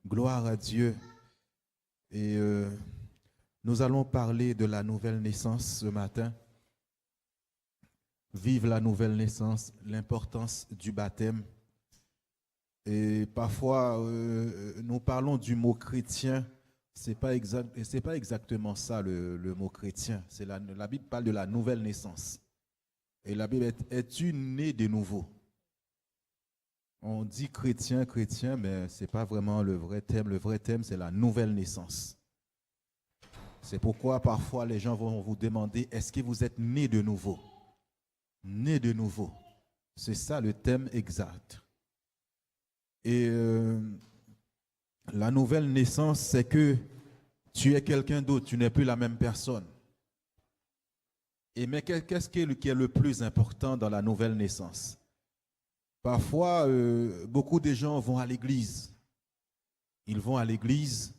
Gloire à Dieu. Et nous allons parler de la nouvelle naissance ce matin. Vive la nouvelle naissance, l'importance du baptême. Et parfois, nous parlons du mot chrétien. C'est pas exactement ça le mot chrétien. La Bible parle de la nouvelle naissance. Et la Bible est, es-tu né de nouveau? On dit chrétien, chrétien, mais ce n'est pas vraiment le vrai thème. Le vrai thème, c'est la nouvelle naissance. C'est pourquoi parfois les gens vont vous demander, est-ce que vous êtes né de nouveau? Né de nouveau. C'est ça le thème exact. Et la nouvelle naissance, c'est que tu es quelqu'un d'autre, tu n'es plus la même personne. Et mais qu'est-ce qui est le plus important dans la nouvelle naissance? Parfois, beaucoup de gens vont à l'église. Ils vont à l'église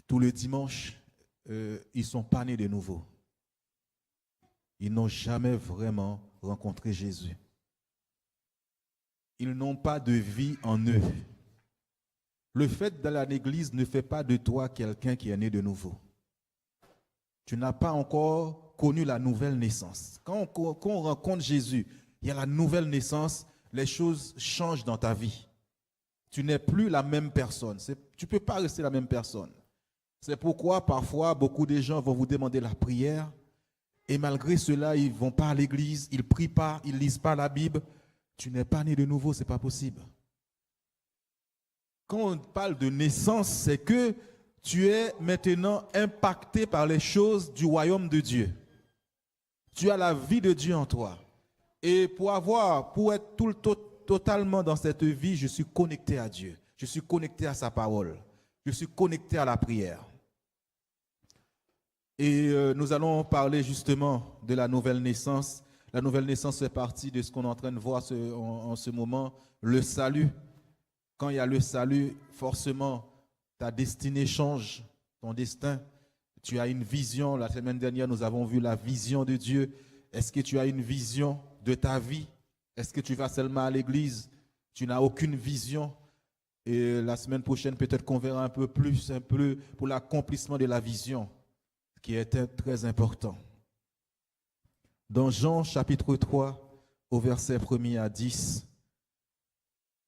tout le dimanche. Ils ne sont pas nés de nouveau. Ils n'ont jamais vraiment rencontré Jésus. Ils n'ont pas de vie en eux. Le fait d'aller à l'église ne fait pas de toi quelqu'un qui est né de nouveau. Tu n'as pas encore connu la nouvelle naissance. Quand on rencontre Jésus, il y a la nouvelle naissance, les choses changent dans ta vie. Tu n'es plus la même personne. Tu ne peux pas rester la même personne. C'est pourquoi parfois beaucoup de gens vont vous demander la prière et malgré cela, ils ne vont pas à l'église, ils ne prient pas, ils ne lisent pas la Bible. Tu n'es pas né de nouveau, ce n'est pas possible. Quand on parle de naissance, c'est que tu es maintenant impacté par les choses du royaume de Dieu. Tu as la vie de Dieu en toi. Et pour être totalement dans cette vie, je suis connecté à Dieu. Je suis connecté à sa parole. Je suis connecté à la prière. Et nous allons parler justement de la nouvelle naissance. La nouvelle naissance fait partie de ce qu'on est en train de voir en ce moment, le salut. Quand il y a le salut, forcément, ta destinée change, ton destin. Tu as une vision. La semaine dernière, nous avons vu la vision de Dieu. Est-ce que tu as une vision de ta vie? Est-ce que tu vas seulement à l'église? Tu n'as aucune vision. Et la semaine prochaine, peut-être qu'on verra un peu plus pour l'accomplissement de la vision, qui était très important. Dans Jean chapitre 3, au verset 1er à 10,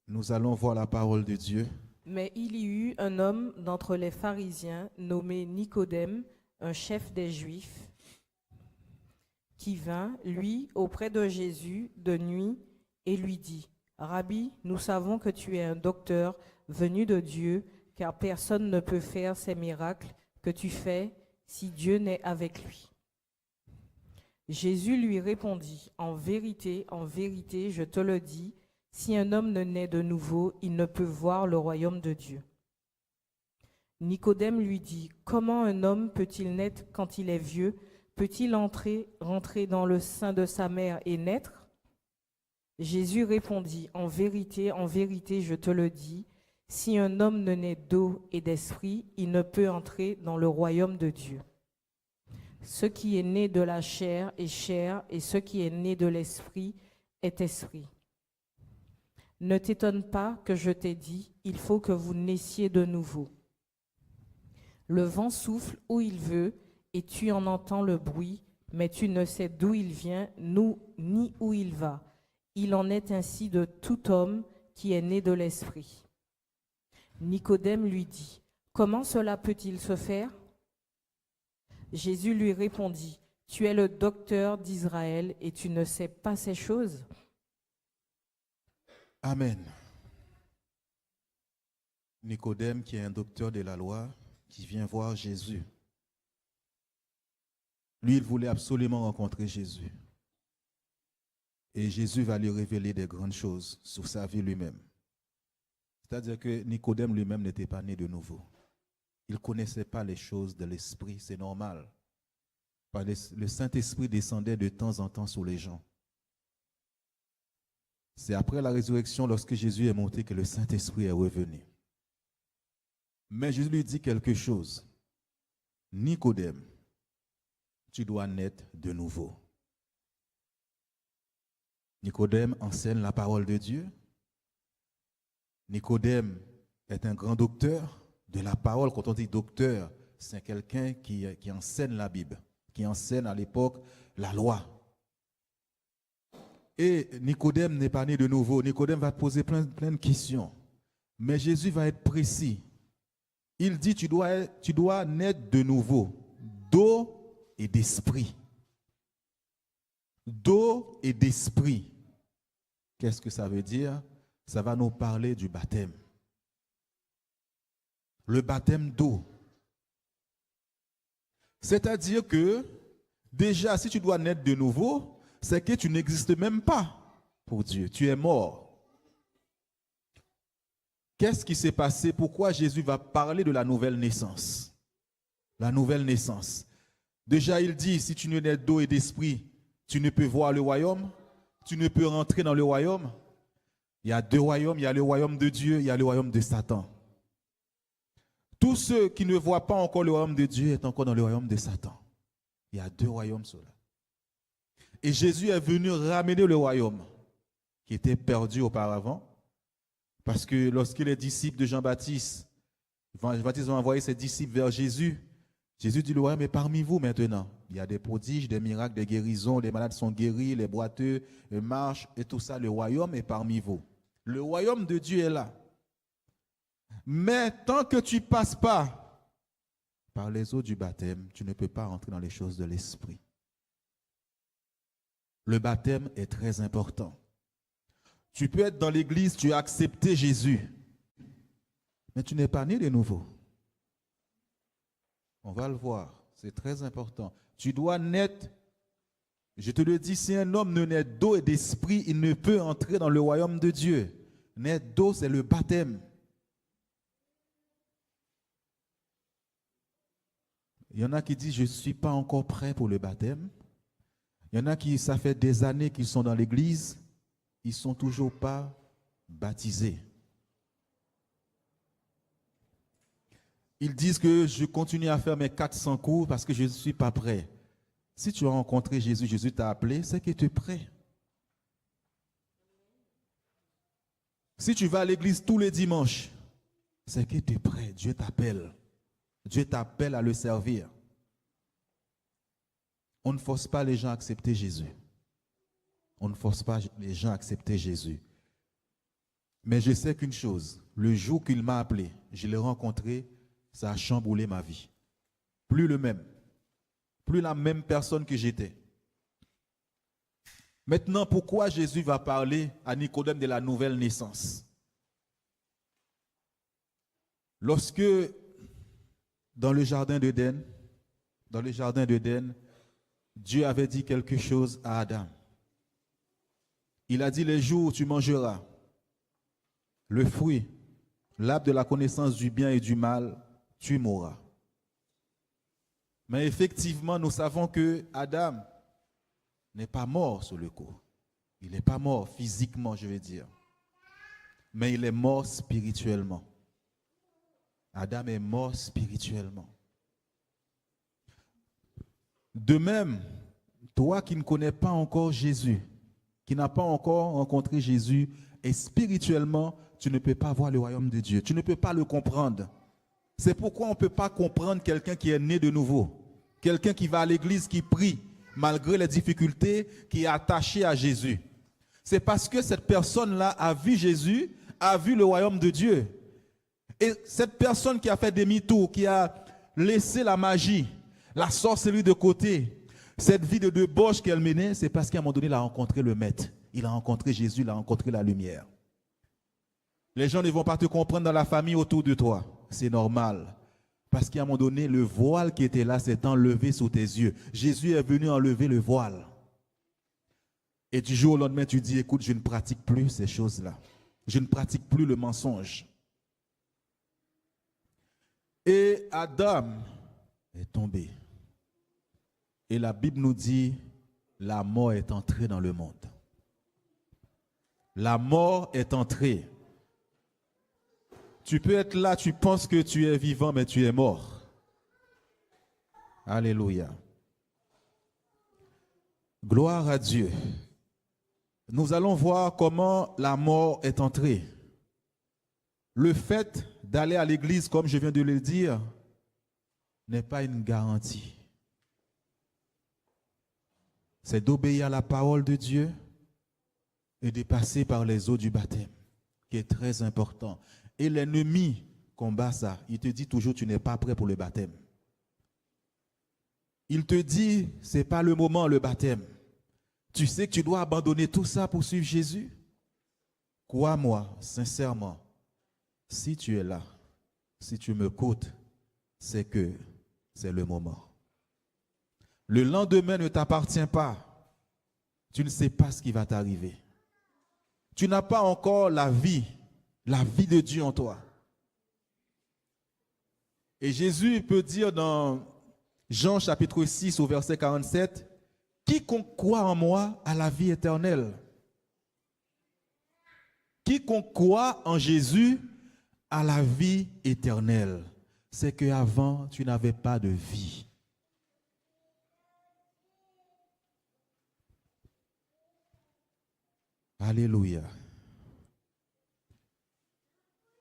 nous allons voir la parole de Dieu. Mais il y eut un homme d'entre les pharisiens nommé Nicodème, un chef des Juifs, qui vint, lui, auprès de Jésus de nuit et lui dit, « Rabbi, nous savons que tu es un docteur venu de Dieu, car personne ne peut faire ces miracles que tu fais si Dieu n'est avec lui. » Jésus lui répondit, « en vérité, je te le dis, si un homme ne naît de nouveau, il ne peut voir le royaume de Dieu. » Nicodème lui dit, « Comment un homme peut-il naître quand il est vieux? Peut-il rentrer dans le sein de sa mère et naître? » Jésus répondit, « en vérité, je te le dis, si un homme ne naît d'eau et d'esprit, il ne peut entrer dans le royaume de Dieu. Ce qui est né de la chair est chair, et ce qui est né de l'esprit est esprit. Ne t'étonne pas que je t'ai dit, il faut que vous naissiez de nouveau. Le vent souffle où il veut, et tu en entends le bruit, mais tu ne sais d'où il vient, ni où il va. Il en est ainsi de tout homme qui est né de l'esprit. » Nicodème lui dit, « Comment cela peut-il se faire? » Jésus lui répondit, « Tu es le docteur d'Israël et tu ne sais pas ces choses? » Amen. Nicodème, qui est un docteur de la loi, qui vient voir Jésus. Lui, il voulait absolument rencontrer Jésus. Et Jésus va lui révéler des grandes choses sur sa vie lui-même. C'est-à-dire que Nicodème lui-même n'était pas né de nouveau. Il ne connaissait pas les choses de l'esprit, c'est normal. Le Saint-Esprit descendait de temps en temps sur les gens. C'est après la résurrection, lorsque Jésus est monté, que le Saint-Esprit est revenu. Mais Jésus lui dit quelque chose. Nicodème, tu dois naître de nouveau. Nicodème enseigne la parole de Dieu. Nicodème est un grand docteur de la parole. Quand on dit docteur, c'est quelqu'un qui enseigne la Bible, qui enseigne à l'époque la loi. Et Nicodème n'est pas né de nouveau. Nicodème va poser plein de questions. Mais Jésus va être précis. Il dit, tu dois naître de nouveau, d'eau et d'esprit. D'eau et d'esprit. Qu'est-ce que ça veut dire? Ça va nous parler du baptême. Le baptême d'eau. C'est-à-dire que, déjà, si tu dois naître de nouveau, c'est que tu n'existes même pas pour Dieu. Tu es mort. Qu'est-ce qui s'est passé? Pourquoi Jésus va parler de la nouvelle naissance? La nouvelle naissance. Déjà, il dit, si tu ne nais d'eau et d'esprit, tu ne peux voir le royaume, tu ne peux rentrer dans le royaume. Il y a deux royaumes, il y a le royaume de Dieu, il y a le royaume de Satan. Tous ceux qui ne voient pas encore le royaume de Dieu sont encore dans le royaume de Satan. Il y a deux royaumes sur là. Et Jésus est venu ramener le royaume qui était perdu auparavant. Parce que lorsque les disciples de Jean-Baptiste ont envoyé ses disciples vers Jésus, Jésus dit, le royaume est parmi vous maintenant. Il y a des prodiges, des miracles, des guérisons, les malades sont guéris, les boiteux marchent et tout ça. Le royaume est parmi vous. Le royaume de Dieu est là. Mais tant que tu ne passes pas par les eaux du baptême, tu ne peux pas entrer dans les choses de l'esprit. Le baptême est très important. Tu peux être dans l'église, tu as accepté Jésus, mais tu n'es pas né de nouveau. On va le voir, c'est très important. Tu dois naître, je te le dis, si un homme ne naît d'eau et d'esprit, il ne peut entrer dans le royaume de Dieu. Naître d'eau, c'est le baptême. Il y en a qui disent, je ne suis pas encore prêt pour le baptême. Il y en a qui, ça fait des années qu'ils sont dans l'église, ils ne sont toujours pas baptisés. Ils disent que je continue à faire mes 400 cours parce que je ne suis pas prêt. Si tu as rencontré Jésus, Jésus t'a appelé, c'est que tu es prêt. Si tu vas à l'église tous les dimanches, c'est que tu es prêt. Dieu t'appelle. Dieu t'appelle à le servir. On ne force pas les gens à accepter Jésus. On ne force pas les gens à accepter Jésus. Mais je sais qu'une chose, le jour qu'il m'a appelé, je l'ai rencontré, ça a chamboulé ma vie. Plus le même. Plus la même personne que j'étais. Maintenant, pourquoi Jésus va parler à Nicodème de la nouvelle naissance? Lorsque, dans le jardin d'Éden, Dieu avait dit quelque chose à Adam. Il a dit, les jours où tu mangeras le fruit, l'arbre de la connaissance du bien et du mal, tu mourras. Mais effectivement, nous savons que Adam n'est pas mort sur le coup. Il n'est pas mort physiquement, je veux dire. Mais il est mort spirituellement. Adam est mort spirituellement. De même, toi qui ne connais pas encore Jésus, qui n'a pas encore rencontré Jésus, et spirituellement, tu ne peux pas voir le royaume de Dieu. Tu ne peux pas le comprendre. C'est pourquoi on ne peut pas comprendre quelqu'un qui est né de nouveau. Quelqu'un qui va à l'église, qui prie, malgré les difficultés, qui est attaché à Jésus. C'est parce que cette personne-là a vu Jésus, a vu le royaume de Dieu. Et cette personne qui a fait demi-tour, qui a laissé la magie, la sorcellerie de côté, cette vie de débauche qu'elle menait, c'est parce qu'à un moment donné, il a rencontré le Maître. Il a rencontré Jésus, il a rencontré la lumière. Les gens ne vont pas te comprendre dans la famille autour de toi. C'est normal. Parce qu'à un moment donné, le voile qui était là s'est enlevé sous tes yeux. Jésus est venu enlever le voile. Et du jour au lendemain, tu dis, écoute, je ne pratique plus ces choses-là. Je ne pratique plus le mensonge. Et Adam est tombé. Et la Bible nous dit, la mort est entrée dans le monde. La mort est entrée. Tu peux être là, tu penses que tu es vivant, mais tu es mort. Alléluia. Gloire à Dieu. Nous allons voir comment la mort est entrée. le fait d'aller à l'église, comme je viens de le dire, n'est pas une garantie. C'est d'obéir à la parole de Dieu et de passer par les eaux du baptême, qui est très important. Et l'ennemi combat ça. Il te dit toujours, tu n'es pas prêt pour le baptême. Il te dit, ce n'est pas le moment, le baptême. Tu sais que tu dois abandonner tout ça pour suivre Jésus? Crois-moi, sincèrement, si tu es là, si tu me écoutes, c'est que c'est le moment. Le lendemain ne t'appartient pas. Tu ne sais pas ce qui va t'arriver. Tu n'as pas encore la vie de Dieu en toi. Et Jésus peut dire dans Jean chapitre 6 au verset 47, « Quiconque croit en moi a la vie éternelle. » Quiconque croit en Jésus a la vie éternelle. C'est qu'avant, tu n'avais pas de vie. Alléluia.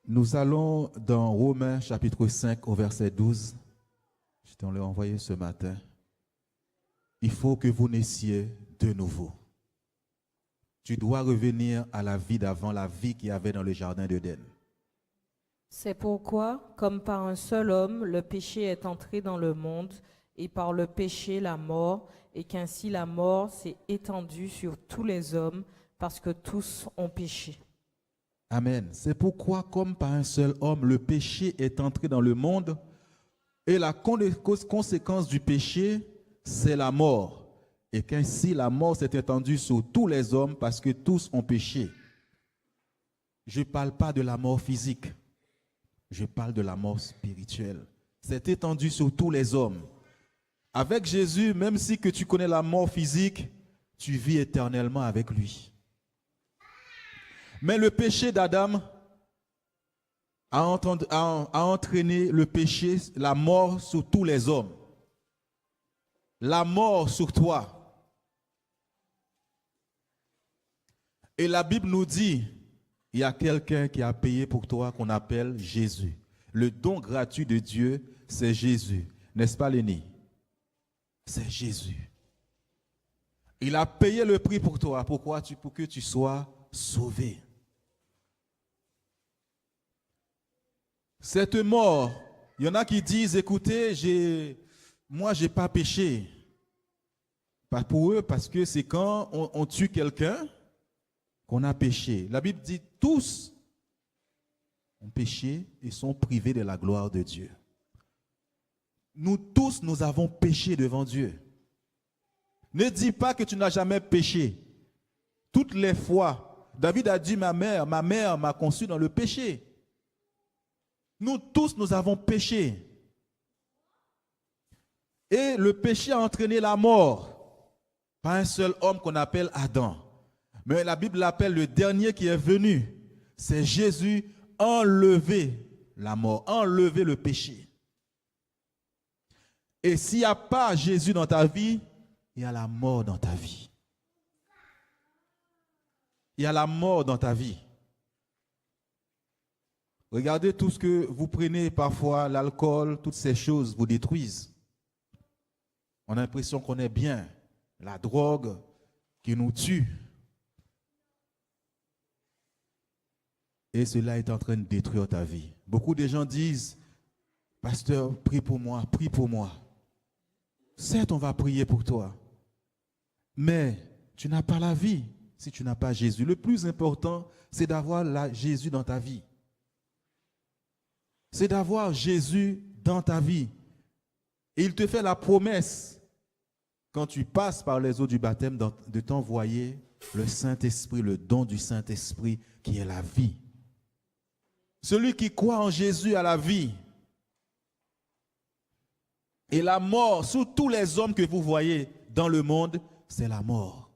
Nous allons dans Romains chapitre 5 au verset 12. Je t'en l'ai envoyé ce matin. Il faut que vous naissiez de nouveau. Tu dois revenir à la vie d'avant, la vie qu'il y avait dans le jardin d'Éden. C'est pourquoi, comme par un seul homme, le péché est entré dans le monde, et par le péché la mort, et qu'ainsi la mort s'est étendue sur tous les hommes, parce que tous ont péché. Amen. C'est pourquoi, comme par un seul homme, le péché est entré dans le monde, et la conséquence du péché, c'est la mort. Et qu'ainsi la mort s'est étendue sur tous les hommes, parce que tous ont péché. Je ne parle pas de la mort physique. Je parle de la mort spirituelle. C'est étendu sur tous les hommes. Avec Jésus, même si que tu connais la mort physique, tu vis éternellement avec lui. Mais le péché d'Adam a entraîné le péché, la mort sur tous les hommes. La mort sur toi. Et la Bible nous dit, il y a quelqu'un qui a payé pour toi qu'on appelle Jésus. Le don gratuit de Dieu, c'est Jésus. N'est-ce pas, Lénie? C'est Jésus. Il a payé le prix pour toi. Pourquoi? Pour que tu sois sauvé. Cette mort, il y en a qui disent, écoutez, moi, je n'ai pas péché. Pas pour eux, parce que c'est quand on tue quelqu'un qu'on a péché. La Bible dit, tous ont péché et sont privés de la gloire de Dieu. Nous tous, nous avons péché devant Dieu. Ne dis pas que tu n'as jamais péché. Toutes les fois, David a dit, ma mère m'a conçu dans le péché. Nous tous, nous avons péché. Et le péché a entraîné la mort. Pas un seul homme qu'on appelle Adam. Mais la Bible l'appelle le dernier qui est venu. C'est Jésus, enlever la mort, enlever le péché. Et s'il n'y a pas Jésus dans ta vie, il y a la mort dans ta vie. Il y a la mort dans ta vie. Regardez tout ce que vous prenez parfois, l'alcool, toutes ces choses vous détruisent. On a l'impression qu'on est bien. La drogue qui nous tue. Et cela est en train de détruire ta vie. Beaucoup de gens disent, pasteur, prie pour moi, prie pour moi. Certes, on va prier pour toi. Mais tu n'as pas la vie si tu n'as pas Jésus. Le plus important, c'est d'avoir Jésus dans ta vie. C'est d'avoir Jésus dans ta vie. Et il te fait la promesse, quand tu passes par les eaux du baptême, de t'envoyer le Saint-Esprit, le don du Saint-Esprit qui est la vie. Celui qui croit en Jésus a la vie. Et la mort, sous tous les hommes que vous voyez dans le monde, c'est la mort.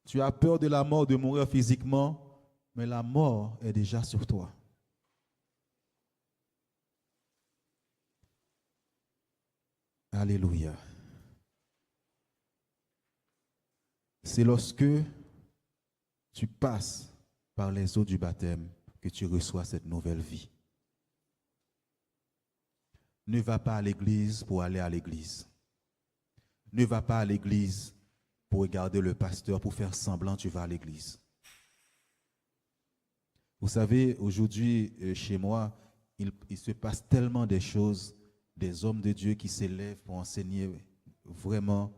Tu as peur de la mort, de mourir physiquement, mais la mort est déjà sur toi. Alléluia. C'est lorsque tu passes par les eaux du baptême que tu reçois cette nouvelle vie. Ne va pas à l'église pour aller à l'église. Ne va pas à l'église pour regarder le pasteur, pour faire semblant que tu vas à l'église. Vous savez, aujourd'hui, chez moi, il se passe tellement des choses, des hommes de Dieu qui s'élèvent pour enseigner vraiment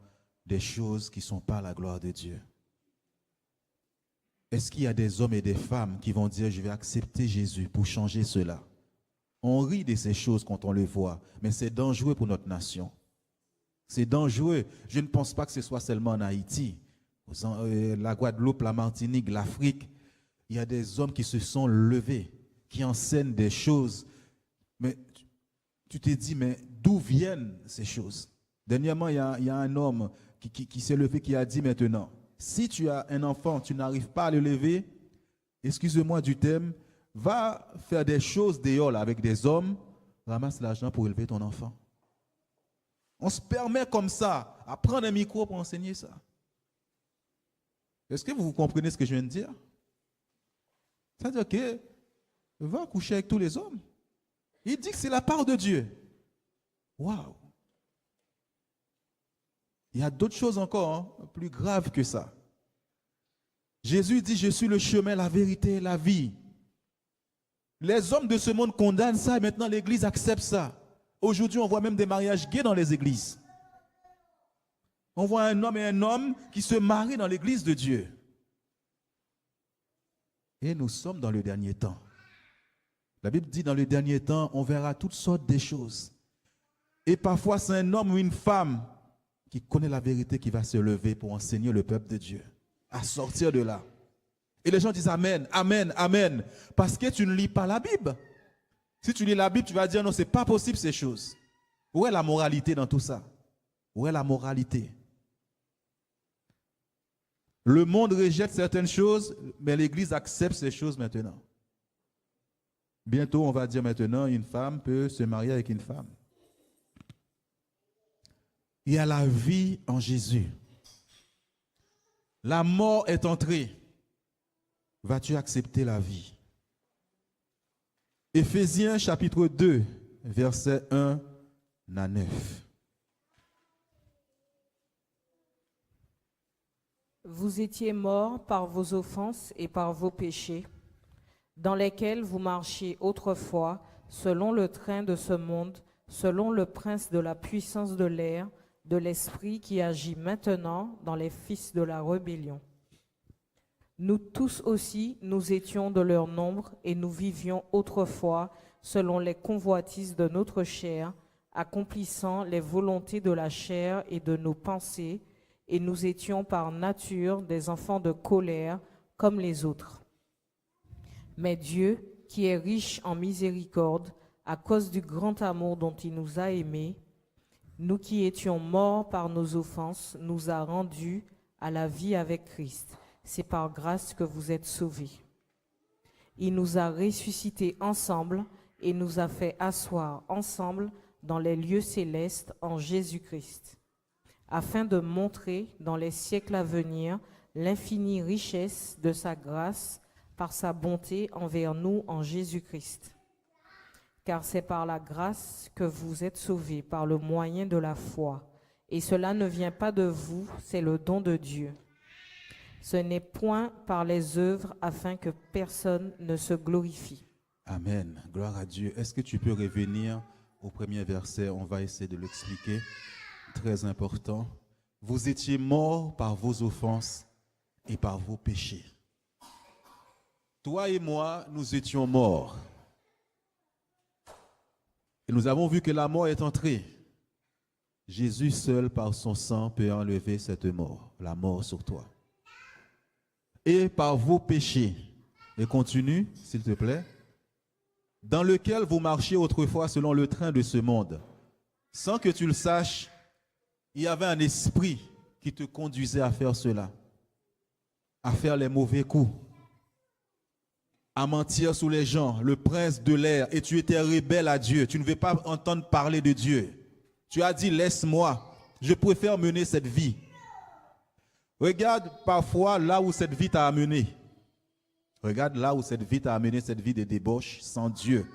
des choses qui ne sont pas la gloire de Dieu. Est-ce qu'il y a des hommes et des femmes qui vont dire, je vais accepter Jésus pour changer cela? On rit de ces choses quand on le voit, mais c'est dangereux pour notre nation. C'est dangereux. Je ne pense pas que ce soit seulement en Haïti. La Guadeloupe, la Martinique, l'Afrique, il y a des hommes qui se sont levés, qui enseignent des choses. Mais tu te dis, mais d'où viennent ces choses? Dernièrement, il y a un homme qui s'est levé, qui a dit maintenant, si tu as un enfant, tu n'arrives pas à le lever, excuse-moi du thème, va faire des choses dehors là, avec des hommes, ramasse l'argent pour élever ton enfant. On se permet comme ça à prendre un micro pour enseigner ça. Est-ce que vous comprenez ce que je viens de dire? C'est-à-dire que va coucher avec tous les hommes. Il dit que c'est la part de Dieu. Waouh! Il y a d'autres choses encore plus graves que ça. Jésus dit, je suis le chemin, la vérité et la vie. Les hommes de ce monde condamnent ça et maintenant l'Église accepte ça. Aujourd'hui, on voit même des mariages gays dans les églises. On voit un homme et un homme qui se marient dans l'Église de Dieu. Et nous sommes dans le dernier temps. La Bible dit, dans le dernier temps, on verra toutes sortes de choses. Et parfois, c'est un homme ou une femme qui connaît la vérité qui va se lever pour enseigner le peuple de Dieu à sortir de là. Et les gens disent Amen, Amen, Amen. Parce que tu ne lis pas la Bible. Si tu lis la Bible, tu vas dire non, ce n'est pas possible ces choses. Où est la moralité dans tout ça? Où est la moralité? Le monde rejette certaines choses, mais l'Église accepte ces choses maintenant. Bientôt, on va dire maintenant, une femme peut se marier avec une femme. Il y a la vie en Jésus. La mort est entrée. Vas-tu accepter la vie? Éphésiens chapitre 2, versets 1 à 9. Vous étiez morts par vos offenses et par vos péchés, dans lesquels vous marchiez autrefois, selon le train de ce monde, selon le prince de la puissance de l'air, de l'esprit qui agit maintenant dans les fils de la rébellion. Nous tous aussi, nous étions de leur nombre et nous vivions autrefois selon les convoitises de notre chair, accomplissant les volontés de la chair et de nos pensées, et nous étions par nature des enfants de colère comme les autres. Mais Dieu, qui est riche en miséricorde, à cause du grand amour dont il nous a aimés, nous qui étions morts par nos offenses, nous a rendus à la vie avec Christ. C'est par grâce que vous êtes sauvés. Il nous a ressuscités ensemble et nous a fait asseoir ensemble dans les lieux célestes en Jésus-Christ, afin de montrer dans les siècles à venir l'infinie richesse de sa grâce par sa bonté envers nous en Jésus-Christ. Car c'est par la grâce que vous êtes sauvés, par le moyen de la foi. Et cela ne vient pas de vous, c'est le don de Dieu. Ce n'est point par les œuvres afin que personne ne se glorifie. Amen. Gloire à Dieu. Est-ce que tu peux revenir au premier verset? On va essayer de l'expliquer. Très important. Vous étiez morts par vos offenses et par vos péchés. Toi et moi, nous étions morts. Et nous avons vu que la mort est entrée. Jésus seul, par son sang, peut enlever cette mort, la mort sur toi. Et par vos péchés, et continue, s'il te plaît, dans lequel vous marchiez autrefois selon le train de ce monde. Sans que tu le saches, il y avait un esprit qui te conduisait à faire cela, à faire les mauvais coups, à mentir sous les gens, le prince de l'air, et tu étais rebelle à Dieu. Tu ne veux pas entendre parler de Dieu. Tu as dit, laisse-moi, je préfère mener cette vie. Regarde parfois là où cette vie t'a amené. Regarde là où cette vie t'a amené, cette vie de débauche sans Dieu.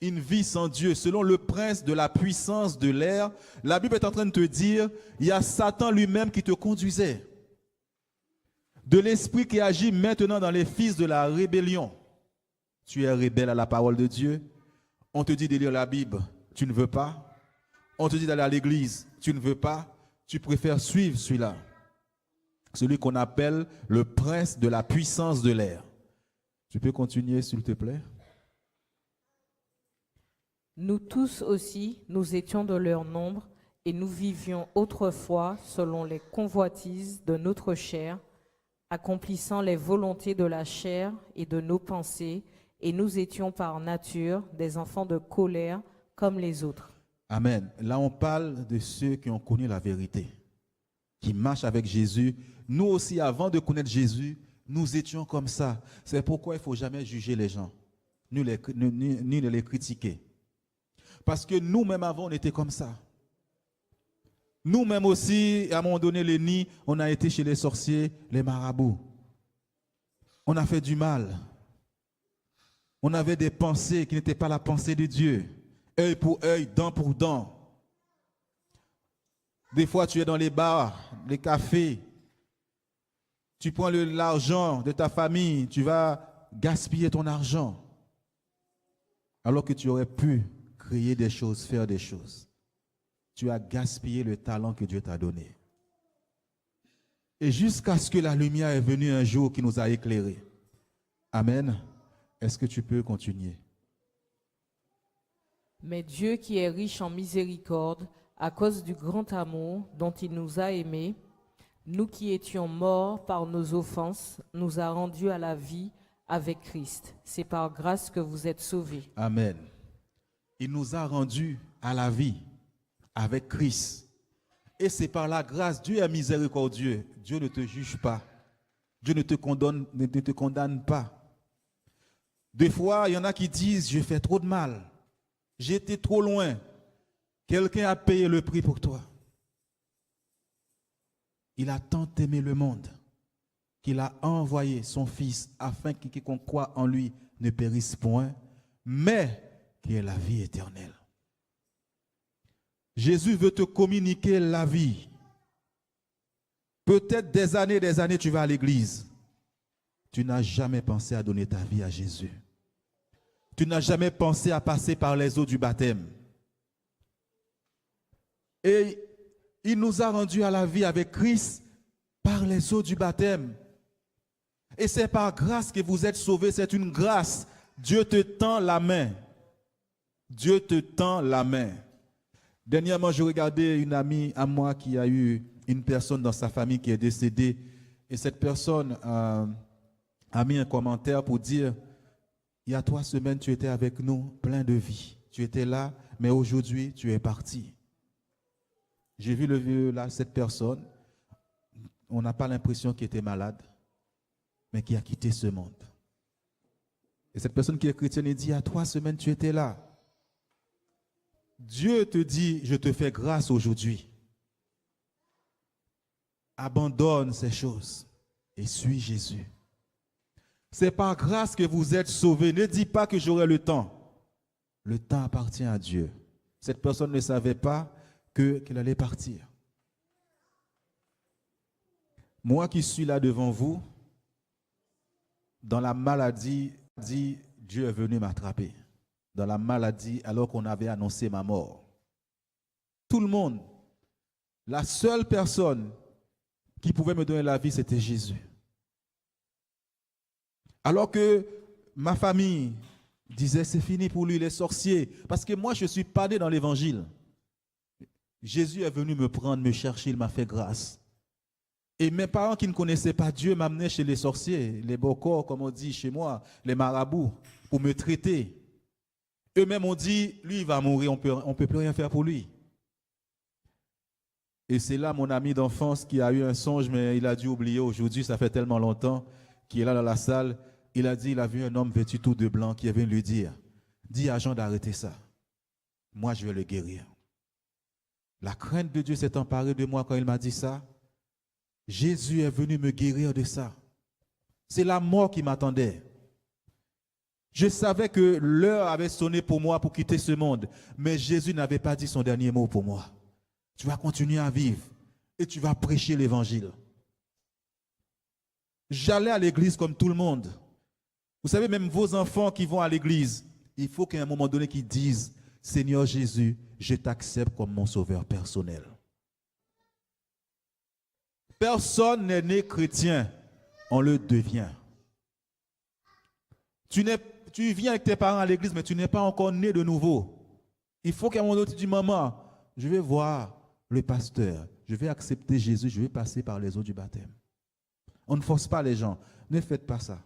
Une vie sans Dieu, selon le prince de la puissance de l'air, la Bible est en train de te dire, il y a Satan lui-même qui te conduisait. De l'esprit qui agit maintenant dans les fils de la rébellion. Tu es rebelle à la parole de Dieu. On te dit de lire la Bible, tu ne veux pas. On te dit d'aller à l'église, tu ne veux pas. Tu préfères suivre celui-là. Celui qu'on appelle le prince de la puissance de l'air. Tu peux continuer, s'il te plaît? Nous tous aussi, nous étions de leur nombre et nous vivions autrefois selon les convoitises de notre chair, accomplissant les volontés de la chair et de nos pensées, et nous étions par nature des enfants de colère comme les autres. Amen. Là, on parle de ceux qui ont connu la vérité, qui marchent avec Jésus. Nous aussi, avant de connaître Jésus, nous étions comme ça. C'est pourquoi il ne faut jamais juger les gens, ni les critiquer. Parce que nous-mêmes avant, on était comme ça. Nous-mêmes aussi, à un moment donné, les nids, on a été chez les sorciers, les marabouts. On a fait du mal. On avait des pensées qui n'étaient pas la pensée de Dieu. Œil pour œil, dent pour dent. Des fois, tu es dans les bars, les cafés. Tu prends l'argent de ta famille, tu vas gaspiller ton argent. Alors que tu aurais pu créer des choses, faire des choses. Tu as gaspillé le talent que Dieu t'a donné. Et jusqu'à ce que la lumière est venue un jour qui nous a éclairés. Amen. Est-ce que tu peux continuer? Mais Dieu qui est riche en miséricorde, à cause du grand amour dont il nous a aimés, nous qui étions morts par nos offenses, nous a rendus à la vie avec Christ. C'est par grâce que vous êtes sauvés. Amen. Il nous a rendus à la vie avec Christ. Et c'est par la grâce. Dieu est miséricordieux. Dieu ne te juge pas. Dieu ne te condamne pas. Des fois, il y en a qui disent, je fais trop de mal. J'ai été trop loin. Quelqu'un a payé le prix pour toi. Il a tant aimé le monde qu'il a envoyé son Fils afin que quiconque croit en lui ne périsse point, mais qu'il ait la vie éternelle. Jésus veut te communiquer la vie. Peut-être des années, tu vas à l'église. Tu n'as jamais pensé à donner ta vie à Jésus. Tu n'as jamais pensé à passer par les eaux du baptême. Et il nous a rendus à la vie avec Christ par les eaux du baptême. Et c'est par grâce que vous êtes sauvés, c'est une grâce. Dieu te tend la main. Dieu te tend la main. Dernièrement, je regardais une amie à moi qui a eu une personne dans sa famille qui est décédée. Et cette personne a mis un commentaire pour dire, il y a 3 semaines, tu étais avec nous, plein de vie. Tu étais là, mais aujourd'hui, tu es parti. J'ai vu cette personne, on n'a pas l'impression qu'il était malade, mais qui a quitté ce monde. Et cette personne qui est chrétienne, elle dit, il y a 3 semaines, tu étais là. Dieu te dit, je te fais grâce aujourd'hui. Abandonne ces choses et suis Jésus. C'est par grâce que vous êtes sauvés. Ne dis pas que j'aurai le temps. Le temps appartient à Dieu. Cette personne ne savait pas qu'elle allait partir. Moi qui suis là devant vous, dans la maladie, Dieu est venu m'attraper. Dans la maladie, alors qu'on avait annoncé ma mort. Tout le monde, la seule personne qui pouvait me donner la vie, c'était Jésus. Alors que ma famille disait, c'est fini pour lui, les sorciers. Parce que moi, je suis pas né dans l'évangile. Jésus est venu me prendre, me chercher, il m'a fait grâce. Et mes parents qui ne connaissaient pas Dieu m'amenaient chez les sorciers, les bokors, comme on dit chez moi, les marabouts, pour me traiter. Eux-mêmes ont dit, lui, il va mourir, on peut plus rien faire pour lui. Et c'est là mon ami d'enfance qui a eu un songe, mais il a dû oublier aujourd'hui, ça fait tellement longtemps, qui est là dans la salle. Il a dit, il a vu un homme vêtu tout de blanc qui est venu lui dire, dis à Jean d'arrêter ça. Moi, je vais le guérir. La crainte de Dieu s'est emparée de moi quand il m'a dit ça. Jésus est venu me guérir de ça. C'est la mort qui m'attendait. Je savais que l'heure avait sonné pour moi pour quitter ce monde, mais Jésus n'avait pas dit son dernier mot pour moi. Tu vas continuer à vivre et tu vas prêcher l'évangile. J'allais à l'église comme tout le monde. Vous savez, même vos enfants qui vont à l'église, il faut qu'à un moment donné qu'ils disent, Seigneur Jésus, je t'accepte comme mon sauveur personnel. Personne n'est né chrétien, on le devient. Tu viens avec tes parents à l'église, mais tu n'es pas encore né de nouveau. Il faut qu'à un moment donné, tu dis, maman, je vais voir le pasteur, je vais accepter Jésus, je vais passer par les eaux du baptême. On ne force pas les gens, ne faites pas ça.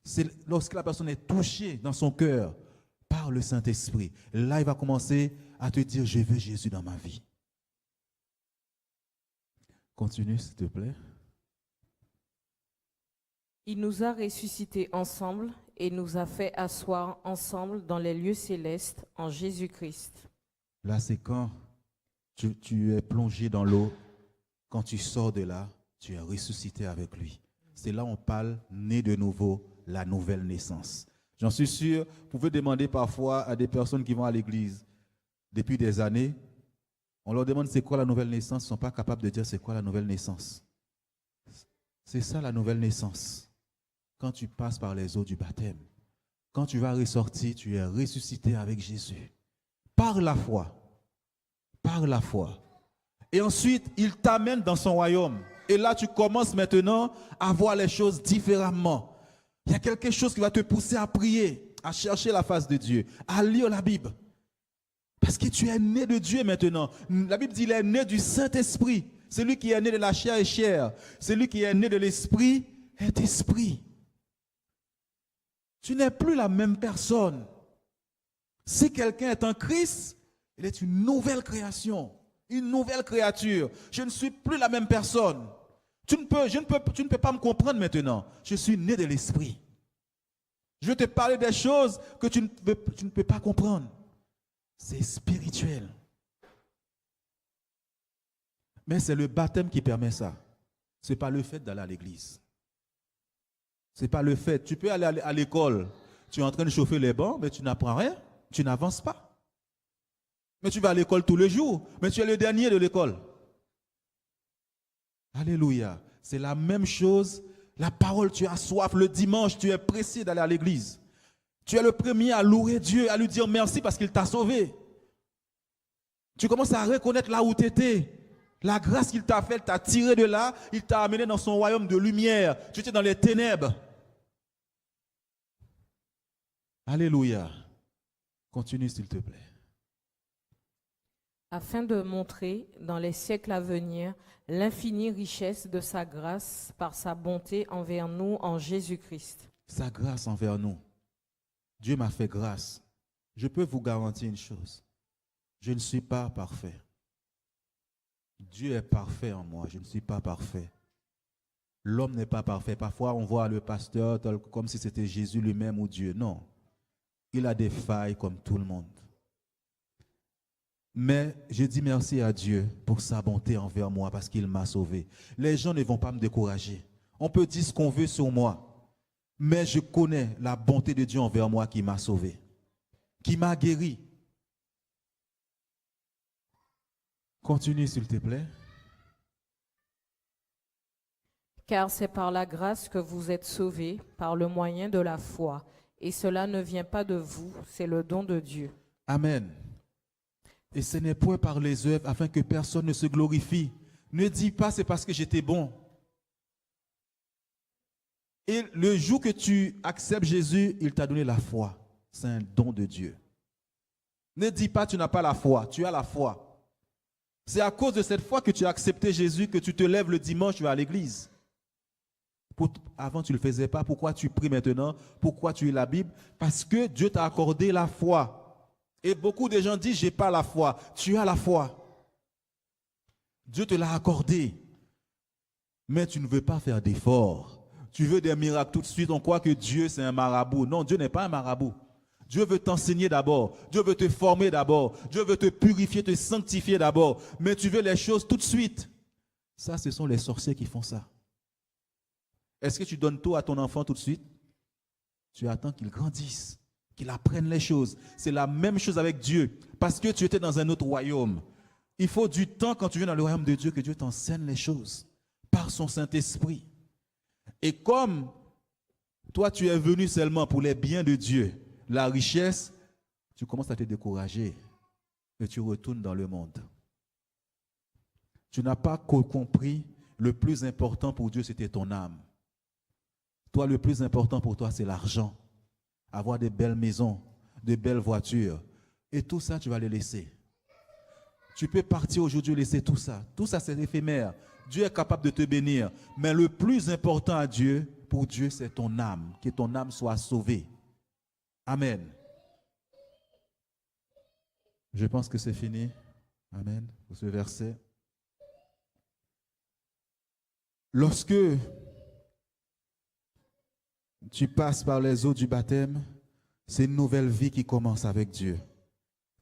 C'est lorsque la personne est touchée dans son cœur par le Saint-Esprit, là il va commencer à te dire, je veux Jésus dans ma vie. Continue s'il te plaît. Il nous a ressuscités ensemble et nous a fait asseoir ensemble dans les lieux célestes en Jésus-Christ. Là, c'est quand tu es plongé dans l'eau, quand tu sors de là, tu es ressuscité avec lui. C'est là on parle né de nouveau, la nouvelle naissance. J'en suis sûr, vous pouvez demander parfois à des personnes qui vont à l'église depuis des années, on leur demande c'est quoi la nouvelle naissance, ils ne sont pas capables de dire c'est quoi la nouvelle naissance. C'est ça la nouvelle naissance. Quand tu passes par les eaux du baptême, quand tu vas ressortir, tu es ressuscité avec Jésus. Par la foi. Par la foi. Et ensuite, il t'amène dans son royaume. Et là, tu commences maintenant à voir les choses différemment. Il y a quelque chose qui va te pousser à prier, à chercher la face de Dieu, à lire la Bible. Parce que tu es né de Dieu maintenant. La Bible dit qu'il est né du Saint-Esprit. Celui qui est né de la chair est chair. Celui qui est né de l'Esprit est esprit. Tu n'es plus la même personne. Si quelqu'un est en Christ, il est une nouvelle création, une nouvelle créature. Je ne suis plus la même personne. Tu ne peux pas me comprendre maintenant. Je suis né de l'Esprit. Je vais te parler des choses que tu ne peux pas comprendre. C'est spirituel. Mais c'est le baptême qui permet ça. Ce n'est pas le fait d'aller à l'église. Ce n'est pas le fait. Tu peux aller à l'école, tu es en train de chauffer les bancs, mais tu n'apprends rien, tu n'avances pas. Mais tu vas à l'école tous les jours, mais tu es le dernier de l'école. Alléluia. C'est la même chose. La parole, tu as soif. Le dimanche, tu es pressé d'aller à l'église. Tu es le premier à louer Dieu, à lui dire merci parce qu'il t'a sauvé. Tu commences à reconnaître là où tu étais. La grâce qu'il t'a faite, t'a tiré de là, il t'a amené dans son royaume de lumière. Tu étais dans les ténèbres. Alléluia. Continue s'il te plaît. Afin de montrer dans les siècles à venir l'infinie richesse de sa grâce par sa bonté envers nous en Jésus-Christ. Sa grâce envers nous. Dieu m'a fait grâce. Je peux vous garantir une chose. Je ne suis pas parfait. Dieu est parfait en moi, je ne suis pas parfait. L'homme n'est pas parfait. Parfois, on voit le pasteur comme si c'était Jésus lui-même ou Dieu. Non, il a des failles comme tout le monde. Mais je dis merci à Dieu pour sa bonté envers moi parce qu'il m'a sauvé. Les gens ne vont pas me décourager. On peut dire ce qu'on veut sur moi, mais je connais la bonté de Dieu envers moi qui m'a sauvé, qui m'a guéri. Continue s'il te plaît. Car c'est par la grâce que vous êtes sauvés, par le moyen de la foi. Et cela ne vient pas de vous, c'est le don de Dieu. Amen. Et ce n'est point par les œuvres afin que personne ne se glorifie. Ne dis pas c'est parce que j'étais bon. Et le jour que tu acceptes Jésus, il t'a donné la foi. C'est un don de Dieu. Ne dis pas tu n'as pas la foi, tu as la foi. C'est à cause de cette foi que tu as accepté Jésus, que tu te lèves le dimanche, tu vas à l'église. Avant, tu ne le faisais pas. Pourquoi tu pries maintenant? Pourquoi tu lis la Bible? Parce que Dieu t'a accordé la foi. Et beaucoup de gens disent, je n'ai pas la foi. Tu as la foi. Dieu te l'a accordé. Mais tu ne veux pas faire d'efforts. Tu veux des miracles tout de suite. On croit que Dieu, c'est un marabout. Non, Dieu n'est pas un marabout. Dieu veut t'enseigner d'abord. Dieu veut te former d'abord. Dieu veut te purifier, te sanctifier d'abord. Mais tu veux les choses tout de suite. Ça, ce sont les sorciers qui font ça. Est-ce que tu donnes tout à ton enfant tout de suite? Tu attends qu'il grandisse, qu'il apprenne les choses. C'est la même chose avec Dieu. Parce que tu étais dans un autre royaume. Il faut du temps quand tu viens dans le royaume de Dieu que Dieu t'enseigne les choses par son Saint-Esprit. Et comme toi, tu es venu seulement pour les biens de Dieu, la richesse, tu commences à te décourager et tu retournes dans le monde. Tu n'as pas compris, le plus important pour Dieu, c'était ton âme. Toi, le plus important pour toi, c'est l'argent. Avoir des belles maisons, de belles voitures. Et tout ça, tu vas le laisser. Tu peux partir aujourd'hui et laisser tout ça. Tout ça, c'est éphémère. Dieu est capable de te bénir. Mais le plus important à Dieu, pour Dieu, c'est ton âme. Que ton âme soit sauvée. Amen. Je pense que c'est fini. Amen. Pour ce verset. Lorsque tu passes par les eaux du baptême, c'est une nouvelle vie qui commence avec Dieu,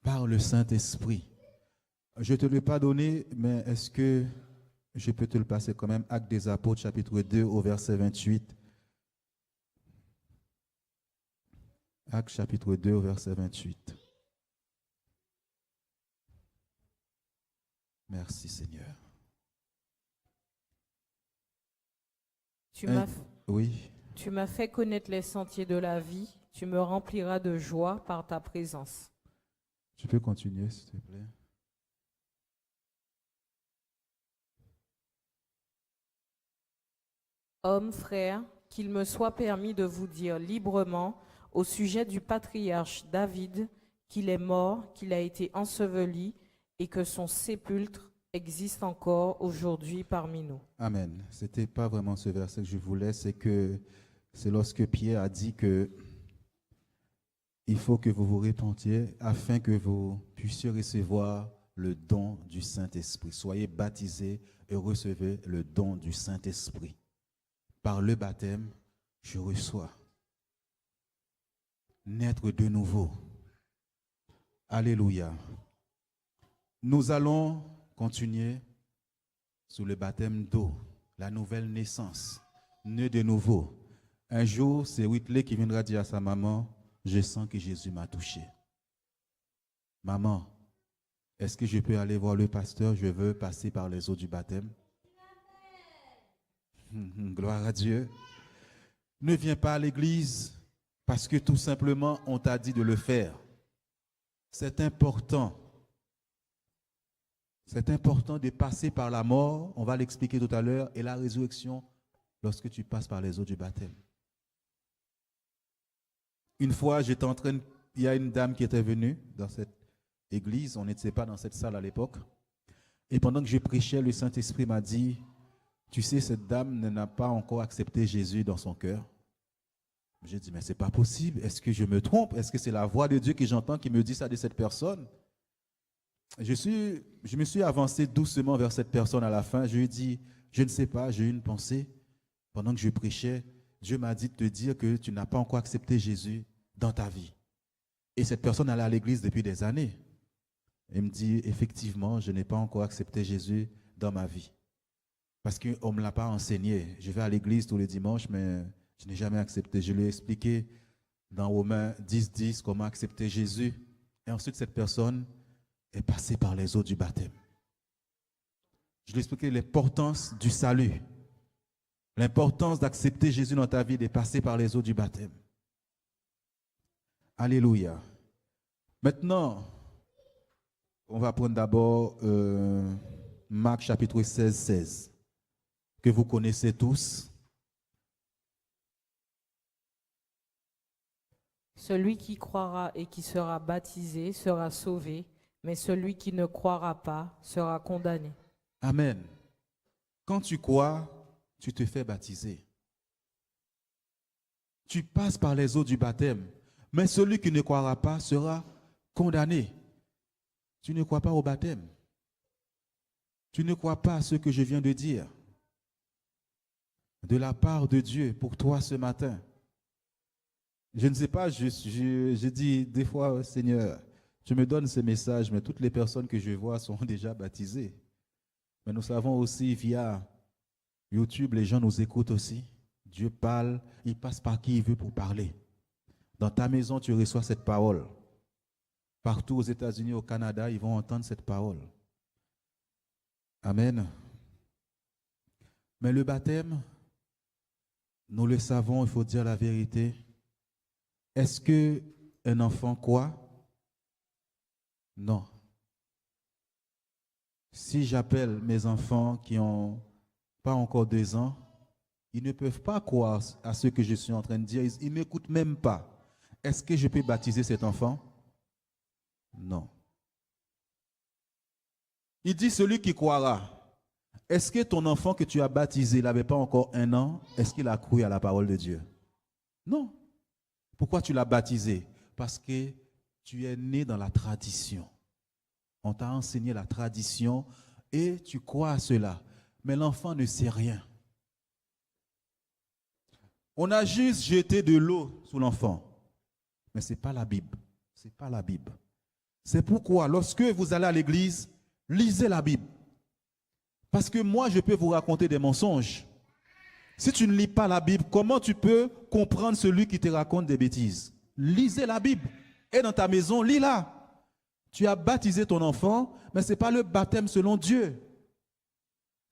par le Saint-Esprit. Je ne te l'ai pas donné, mais est-ce que je peux te le passer quand même? Actes des Apôtres, chapitre 2, au verset 28. Actes, chapitre 2, au verset 28. Merci, Seigneur. Oui. Tu m'as fait connaître les sentiers de la vie. Tu me rempliras de joie par ta présence. Tu peux continuer, s'il te plaît. Hommes, frères, qu'il me soit permis de vous dire librement au sujet du patriarche David qu'il est mort, qu'il a été enseveli et que son sépulcre existe encore aujourd'hui parmi nous. Amen. Ce n'était pas vraiment ce verset que je voulais, c'est lorsque Pierre a dit que il faut que vous vous repentiez afin que vous puissiez recevoir le don du Saint-Esprit. Soyez baptisés et recevez le don du Saint-Esprit. Par le baptême, je reçois. Naître de nouveau. Alléluia. Nous allons continuer sur le baptême d'eau, la nouvelle naissance, né de nouveau. Un jour, c'est Whitley qui viendra dire à sa maman, je sens que Jésus m'a touché. Maman, est-ce que je peux aller voir le pasteur? Je veux passer par les eaux du baptême. Gloire à Dieu. Ne viens pas à l'église parce que tout simplement on t'a dit de le faire. C'est important. C'est important de passer par la mort, on va l'expliquer tout à l'heure, et la résurrection lorsque tu passes par les eaux du baptême. Une fois, il y a une dame qui était venue dans cette église, on n'était pas dans cette salle à l'époque, et pendant que je prêchais, le Saint-Esprit m'a dit, tu sais, cette dame n'a pas encore accepté Jésus dans son cœur. J'ai dit, mais c'est pas possible, est-ce que je me trompe? Est-ce que c'est la voix de Dieu que j'entends qui me dit ça de cette personne? Je me suis avancé doucement vers cette personne à la fin. Je lui ai dit, je ne sais pas, j'ai eu une pensée. Pendant que je prêchais, Dieu m'a dit de te dire que tu n'as pas encore accepté Jésus dans ta vie. Et cette personne allait à l'église depuis des années. Elle me dit, effectivement, je n'ai pas encore accepté Jésus dans ma vie. Parce qu'on ne me l'a pas enseigné. Je vais à l'église tous les dimanches, mais je n'ai jamais accepté. Je lui ai expliqué dans Romains 10:10 comment accepter Jésus. Et ensuite, cette personne est passé par les eaux du baptême. Je lui ai expliqué l'importance du salut, l'importance d'accepter Jésus dans ta vie, de passer par les eaux du baptême. Alléluia. Maintenant, on va prendre d'abord Marc chapitre 16, que vous connaissez tous. Celui qui croira et qui sera baptisé sera sauvé, mais celui qui ne croira pas sera condamné. Amen. Quand tu crois, tu te fais baptiser. Tu passes par les eaux du baptême, mais celui qui ne croira pas sera condamné. Tu ne crois pas au baptême. Tu ne crois pas à ce que je viens de dire. De la part de Dieu pour toi ce matin. Je ne sais pas, je dis des fois, Seigneur, tu me donnes ces messages, mais toutes les personnes que je vois sont déjà baptisées. Mais nous savons aussi via YouTube, les gens nous écoutent aussi Dieu parle, il passe par qui il veut pour parler. Dans ta maison, tu reçois cette parole. Partout aux États-Unis, au Canada, ils vont entendre cette parole. Amen. Mais le baptême, nous le savons, il faut dire la vérité. Est-ce qu'un enfant croit? Non. Si j'appelle mes enfants qui n'ont pas encore 2 ans, ils ne peuvent pas croire à ce que je suis en train de dire. Ils ne m'écoutent même pas. Est-ce que je peux baptiser cet enfant? Non. Il dit celui qui croira. Est-ce que ton enfant que tu as baptisé, il n'avait pas encore 1 an, est-ce qu'il a cru à la parole de Dieu? Non. Pourquoi tu l'as baptisé? Parce que tu es né dans la tradition. On t'a enseigné la tradition et tu crois à cela. Mais l'enfant ne sait rien. On a juste jeté de l'eau sur l'enfant. Mais ce n'est pas la Bible. Ce n'est pas la Bible. C'est pourquoi, lorsque vous allez à l'église, lisez la Bible. Parce que moi, je peux vous raconter des mensonges. Si tu ne lis pas la Bible, comment tu peux comprendre celui qui te raconte des bêtises? Lisez la Bible. Et dans ta maison, lis-la. Tu as baptisé ton enfant, mais ce n'est pas le baptême selon Dieu.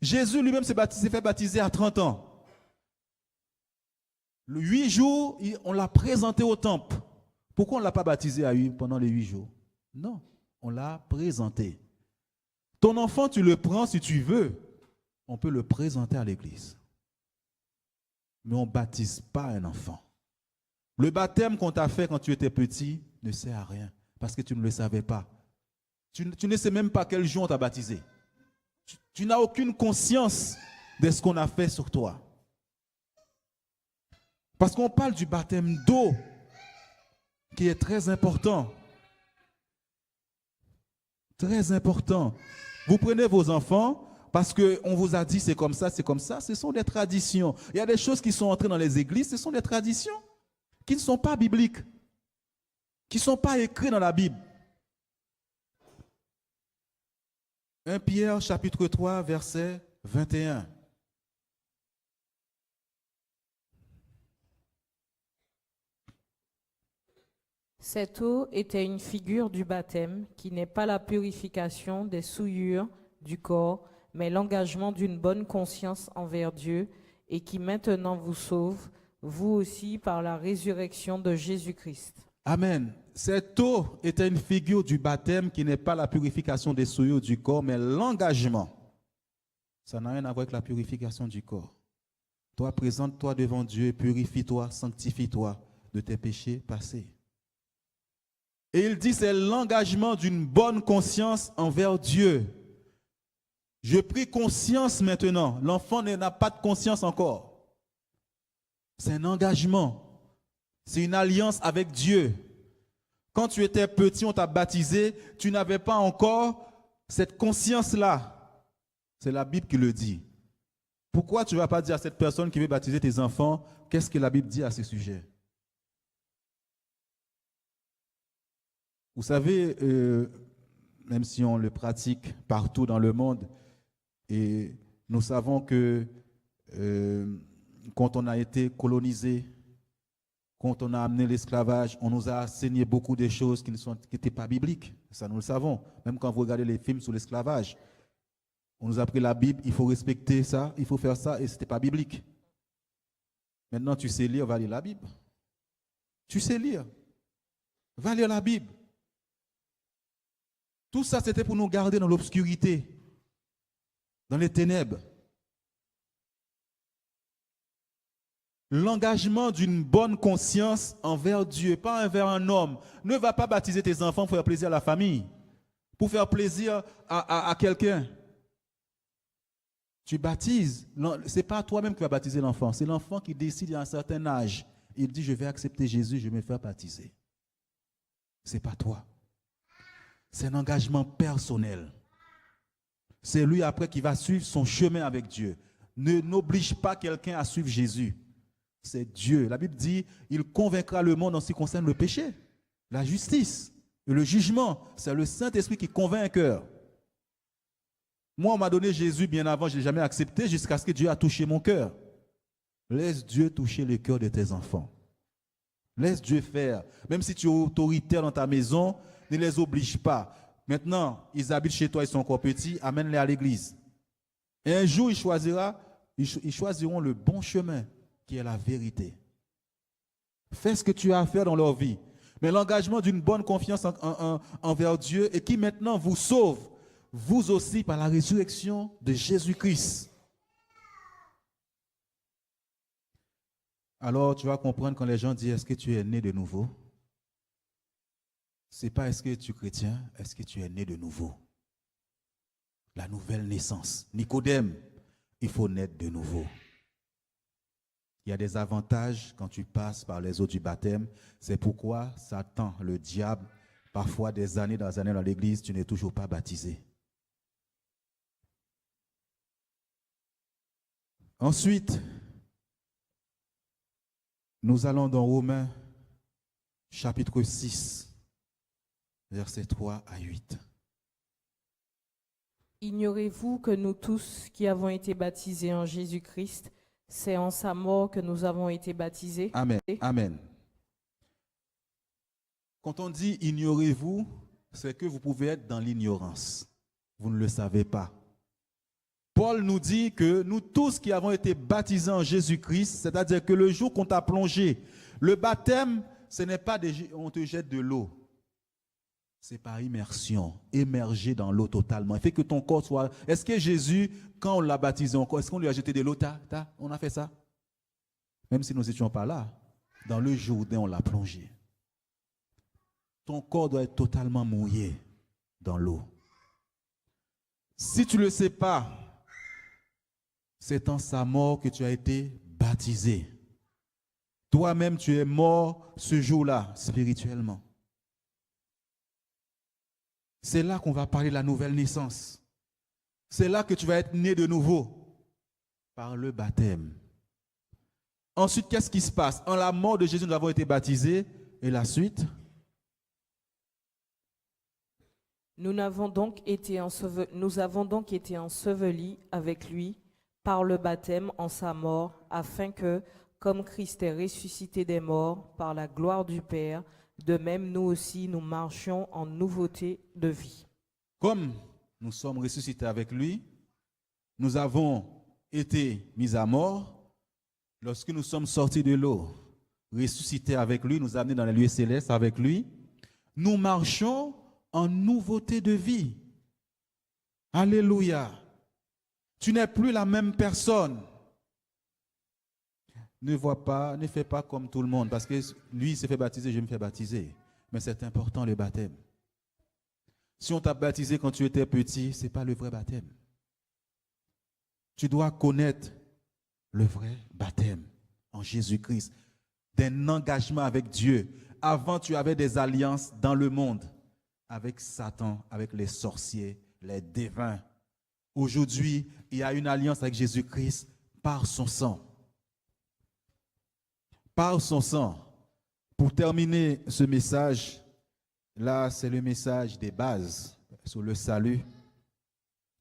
Jésus lui-même s'est fait baptiser à 30 ans. Le 8 jours, on l'a présenté au temple. Pourquoi on ne l'a pas baptisé pendant les 8 jours? Non, on l'a présenté. Ton enfant, tu le prends si tu veux. On peut le présenter à l'église. Mais on ne baptise pas un enfant. Le baptême qu'on t'a fait quand tu étais petit ne sert à rien parce que tu ne le savais pas. Tu ne sais même pas quel jour on t'a baptisé. Tu n'as aucune conscience de ce qu'on a fait sur toi. Parce qu'on parle du baptême d'eau qui est très important. Très important. Vous prenez vos enfants parce qu'on vous a dit c'est comme ça, c'est comme ça. Ce sont des traditions. Il y a des choses qui sont entrées dans les églises, ce sont des traditions qui ne sont pas bibliques, qui ne sont pas écrites dans la Bible. 1 Pierre chapitre 3, verset 21. Cette eau était une figure du baptême qui n'est pas la purification des souillures du corps, mais l'engagement d'une bonne conscience envers Dieu et qui maintenant vous sauve, vous aussi par la résurrection de Jésus-Christ. Amen. Cette eau était une figure du baptême qui n'est pas la purification des souillures du corps, mais l'engagement. Ça n'a rien à voir avec la purification du corps. Toi, présente-toi devant Dieu, purifie-toi, sanctifie-toi de tes péchés passés. Et il dit, c'est l'engagement d'une bonne conscience envers Dieu. Je prie conscience maintenant. L'enfant n'a pas de conscience encore. C'est un engagement. C'est une alliance avec Dieu. Quand tu étais petit, on t'a baptisé, tu n'avais pas encore cette conscience-là. C'est la Bible qui le dit. Pourquoi tu ne vas pas dire à cette personne qui veut baptiser tes enfants, qu'est-ce que la Bible dit à ce sujet? Vous savez, même si on le pratique partout dans le monde, et nous savons que quand on a été colonisé, quand on a amené l'esclavage, on nous a enseigné beaucoup de choses qui n'étaient pas bibliques. Ça, nous le savons. Même quand vous regardez les films sur l'esclavage, on nous a appris la Bible, il faut respecter ça, il faut faire ça, et ce n'était pas biblique. Maintenant, tu sais lire, va lire la Bible. Tu sais lire. Va lire la Bible. Tout ça, c'était pour nous garder dans l'obscurité, dans les ténèbres. L'engagement d'une bonne conscience envers Dieu, pas envers un homme. Ne va pas baptiser tes enfants pour faire plaisir à la famille, pour faire plaisir à quelqu'un. Tu baptises. Ce n'est pas toi-même qui vas baptiser l'enfant, c'est l'enfant qui décide à un certain âge. Il dit, je vais accepter Jésus, je vais me faire baptiser. Ce n'est pas toi. C'est un engagement personnel. C'est lui après qui va suivre son chemin avec Dieu. N'oblige pas quelqu'un à suivre Jésus. C'est Dieu. La Bible dit, il convaincra le monde en ce qui concerne le péché, la justice et le jugement. C'est le Saint-Esprit qui convainc un cœur. Moi, on m'a donné Jésus bien avant, je ne l'ai jamais accepté jusqu'à ce que Dieu a touché mon cœur. Laisse Dieu toucher le cœur de tes enfants. Laisse Dieu faire. Même si tu es autoritaire dans ta maison, ne les oblige pas. Maintenant, ils habitent chez toi, ils sont encore petits, amène-les à l'église. Et un jour, ils choisiront le bon chemin, qui est la vérité. Fais ce que tu as à faire dans leur vie. Mais l'engagement d'une bonne confiance envers Dieu et qui maintenant vous sauve, vous aussi, par la résurrection de Jésus-Christ. Alors, tu vas comprendre quand les gens disent, est-ce que tu es né de nouveau? Ce n'est pas est-ce que tu es chrétien, est-ce que tu es né de nouveau? La nouvelle naissance. Nicodème, il faut naître de nouveau. Il y a des avantages quand tu passes par les eaux du baptême. C'est pourquoi Satan, le diable, parfois des années dans l'église, tu n'es toujours pas baptisé. Ensuite, nous allons dans Romains, chapitre 6, versets 3 à 8. Ignorez-vous que nous tous qui avons été baptisés en Jésus-Christ, c'est en sa mort que nous avons été baptisés? Amen. Amen. Quand on dit ignorez-vous, c'est que vous pouvez être dans l'ignorance. Vous ne le savez pas. Paul nous dit que nous tous qui avons été baptisés en Jésus-Christ, c'est-à-dire que le jour qu'on t'a plongé, le baptême, ce n'est pas on te jette de l'eau. C'est par immersion, émerger dans l'eau totalement. Il fait que ton corps soit... Est-ce que Jésus, quand on l'a baptisé encore, est-ce qu'on lui a jeté de l'eau? On a fait ça? Même si nous n'étions pas là, dans le Jourdain, on l'a plongé. Ton corps doit être totalement mouillé dans l'eau. Si tu ne le sais pas, c'est en sa mort que tu as été baptisé. Toi-même, tu es mort ce jour-là, spirituellement. C'est là qu'on va parler de la nouvelle naissance. C'est là que tu vas être né de nouveau, par le baptême. Ensuite, qu'est-ce qui se passe? En la mort de Jésus, nous avons été baptisés. Et la suite? Nous avons donc été ensevelis avec lui par le baptême en sa mort, afin que, comme Christ est ressuscité des morts par la gloire du Père, de même nous aussi nous marchions en nouveauté de vie. Comme nous sommes ressuscités avec lui, nous avons été mis à mort. Lorsque nous sommes sortis de l'eau, ressuscités avec lui, nous amenés dans les lieux célestes avec lui, nous marchons en nouveauté de vie. Alléluia. Tu n'es plus la même personne. Ne fais pas comme tout le monde, parce que lui s'est fait baptiser, je me fais baptiser. Mais c'est important le baptême. Si on t'a baptisé quand tu étais petit, ce n'est pas le vrai baptême. Tu dois connaître le vrai baptême en Jésus-Christ, d'un engagement avec Dieu. Avant, tu avais des alliances dans le monde avec Satan, avec les sorciers, les devins. Aujourd'hui, il y a une alliance avec Jésus-Christ par son sang. Par son sang. Pour terminer ce message, là, c'est le message des bases sur le salut.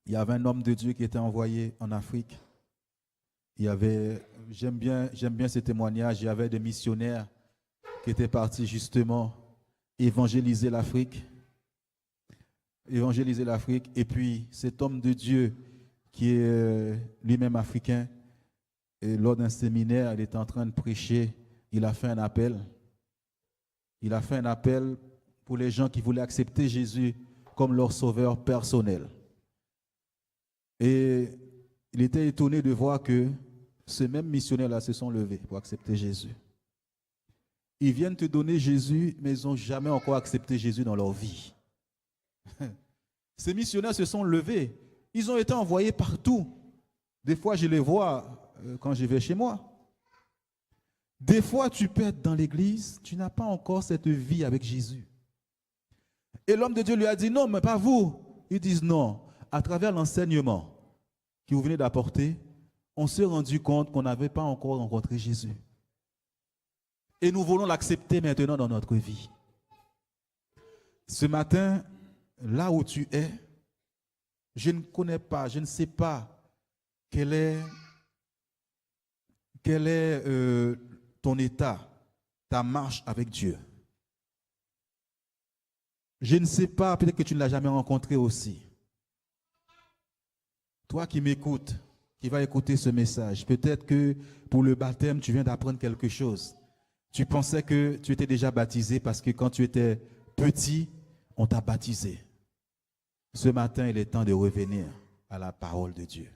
Il y avait un homme de Dieu qui était envoyé en Afrique. J'aime bien ce témoignage, il y avait des missionnaires qui étaient partis justement évangéliser l'Afrique. Et puis cet homme de Dieu qui est lui-même africain, et lors d'un séminaire, il était en train de prêcher, il a fait un appel. Il a fait un appel pour les gens qui voulaient accepter Jésus comme leur sauveur personnel. Et il était étonné de voir que ces mêmes missionnaires-là se sont levés pour accepter Jésus. Ils viennent te donner Jésus, mais ils n'ont jamais encore accepté Jésus dans leur vie. Ces missionnaires se sont levés. Ils ont été envoyés partout. Des fois, je les vois quand je vais chez moi. Des fois, tu peux être dans l'église, tu n'as pas encore cette vie avec Jésus. Et l'homme de Dieu lui a dit, non, mais pas vous. Ils disent non. À travers l'enseignement que vous venez d'apporter, on s'est rendu compte qu'on n'avait pas encore rencontré Jésus. Et nous voulons l'accepter maintenant dans notre vie. Ce matin, là où tu es, je ne connais pas, je ne sais pas quelle Quel est ton état, ta marche avec Dieu? Je ne sais pas, peut-être que tu ne l'as jamais rencontré aussi. Toi qui m'écoutes, qui vas écouter ce message, peut-être que pour le baptême, tu viens d'apprendre quelque chose. Tu pensais que tu étais déjà baptisé parce que quand tu étais petit, on t'a baptisé. Ce matin, il est temps de revenir à la parole de Dieu,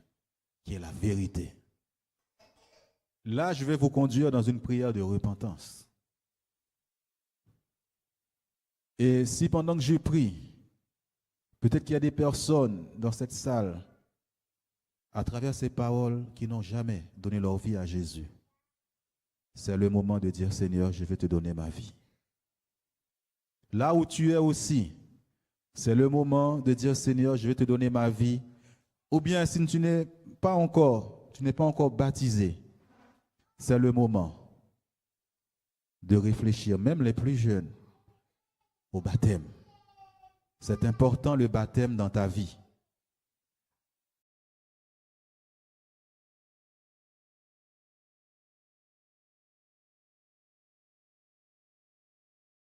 qui est la vérité. Là, je vais vous conduire dans une prière de repentance. Et si pendant que je prie, peut-être qu'il y a des personnes dans cette salle, à travers ces paroles, qui n'ont jamais donné leur vie à Jésus, c'est le moment de dire, Seigneur, je vais te donner ma vie. Là où tu es aussi, c'est le moment de dire, Seigneur, je vais te donner ma vie. Ou bien si tu n'es pas encore baptisé, c'est le moment de réfléchir, même les plus jeunes, au baptême. C'est important le baptême dans ta vie.